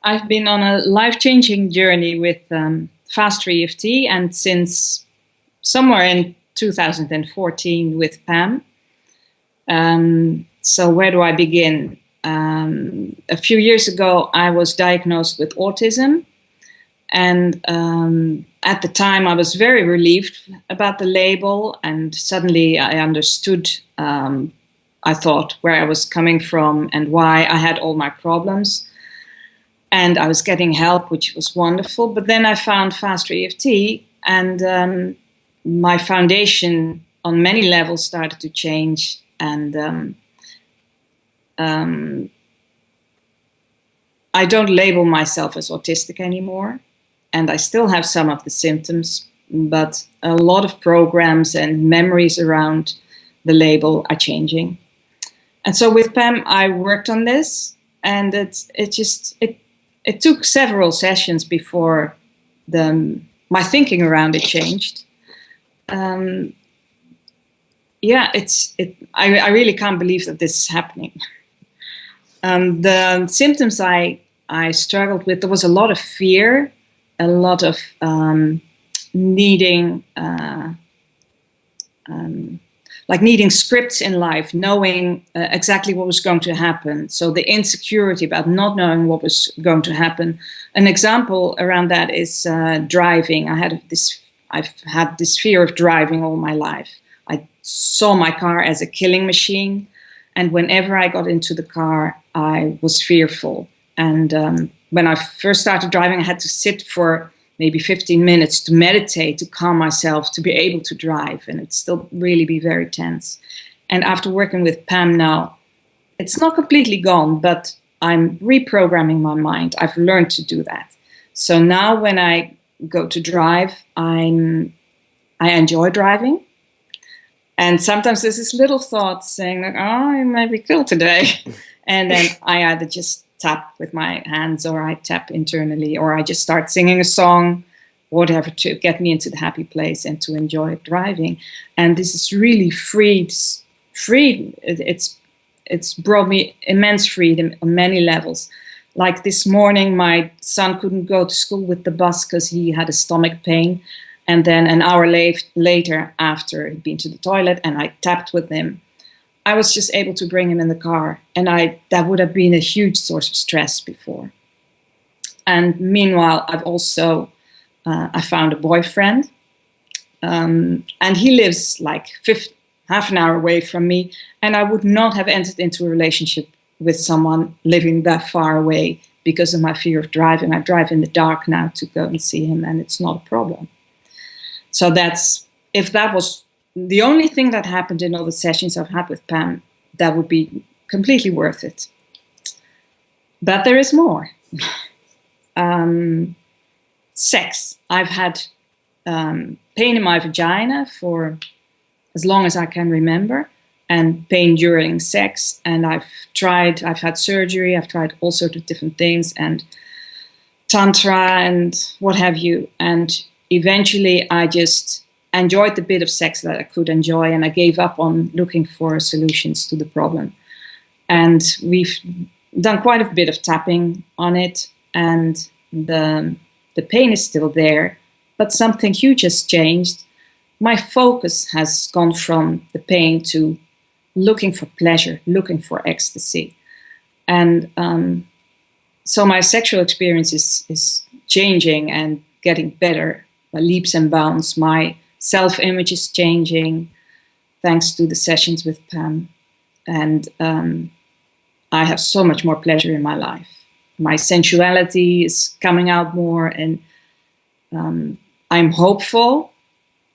I've been on a life-changing journey with FasterEFT, and since somewhere in 2014 with Pam. So where do I begin? A few years ago, I was diagnosed with autism, and at the time I was very relieved about the label, and suddenly I understood, I thought, where I was coming from and why I had all my problems. And I was getting help, which was wonderful. But then I found FasterEFT, and my foundation on many levels started to change. And I don't label myself as autistic anymore. And I still have some of the symptoms, but a lot of programs and memories around the label are changing. And so with Pam, I worked on this, and it took several sessions before my thinking around it changed. I really can't believe that this is happening. The symptoms I struggled with, there was a lot of fear, a lot of needing scripts in life, knowing exactly what was going to happen. So the insecurity about not knowing what was going to happen. An example around that is driving. I've had this fear of driving all my life. I saw my car as a killing machine, and whenever I got into the car, I was fearful. And when I first started driving, I had to sit for maybe 15 minutes to meditate, to calm myself, to be able to drive, and it'd still really be very tense. And after working with Pam now, it's not completely gone, but I'm reprogramming my mind. I've learned to do that. So now when I go to drive, I enjoy driving. And sometimes there's this little thought saying, like, oh, I might be killed today. And then I either just tap with my hands, or I tap internally, or I just start singing a song, whatever, to get me into the happy place and to enjoy driving. And this is really freed. It's brought me immense freedom on many levels. Like this morning, my son couldn't go to school with the bus because he had a stomach pain. And then an hour later, after he'd been to the toilet and I tapped with him, I was just able to bring him in the car, and that would have been a huge source of stress before. And meanwhile, I've also I found a boyfriend, and he lives like half an hour away from me, and I would not have entered into a relationship with someone living that far away because of my fear of driving. I drive in the dark now to go and see him, and it's not a problem. So if that was the only thing that happened in all the sessions I've had with Pam, that would be completely worth it. But there is more. Sex. I've had pain in my vagina for as long as I can remember, and pain during sex. And I've had surgery, I've tried all sorts of different things, and tantra and what have you. And eventually I just enjoyed the bit of sex that I could enjoy, and I gave up on looking for solutions to the problem. And we've done quite a bit of tapping on it, and the pain is still there, but something huge has changed. My focus has gone from the pain to looking for pleasure, looking for ecstasy. And so my sexual experience is changing and getting better by leaps and bounds. My self-image is changing thanks to the sessions with Pam. And I have so much more pleasure in my life. My sensuality is coming out more, and I'm hopeful,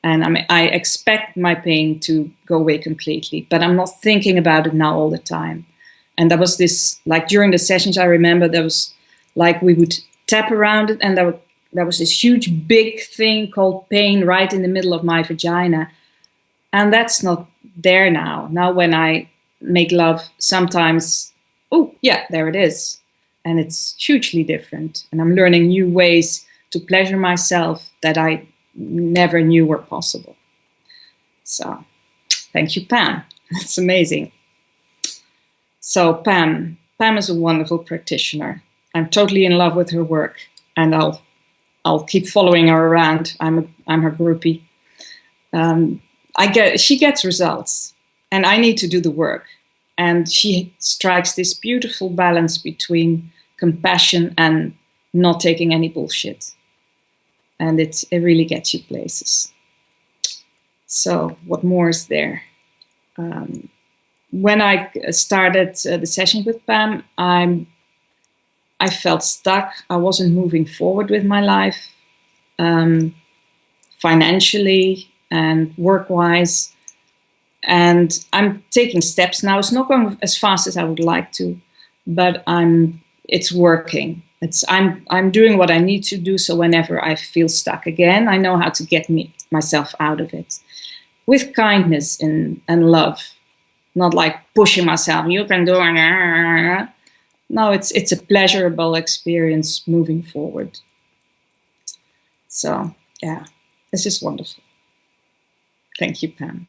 and I expect my pain to go away completely, but I'm not thinking about it now all the time. And there was this, like during the sessions, I remember there was like we would tap around it, and there was this huge big thing called pain right in the middle of my vagina. And that's not there now. Now when I make love, sometimes, oh yeah, there it is. And it's hugely different. And I'm learning new ways to pleasure myself that I never knew were possible. So thank you, Pam. That's amazing. So Pam is a wonderful practitioner. I'm totally in love with her work, and I'll keep following her around. I'm her groupie. She gets results, and I need to do the work. And she strikes this beautiful balance between compassion and not taking any bullshit. And it really gets you places. So what more is there? When I started the session with Pam, I felt stuck. I wasn't moving forward with my life, financially and work-wise. And I'm taking steps now. It's not going as fast as I would like to, but it's working. I'm doing what I need to do, so whenever I feel stuck again, I know how to get myself out of it. With kindness and love. Not like pushing myself, you can do it. No, it's a pleasurable experience moving forward. So, yeah, this is wonderful. Thank you, Pam.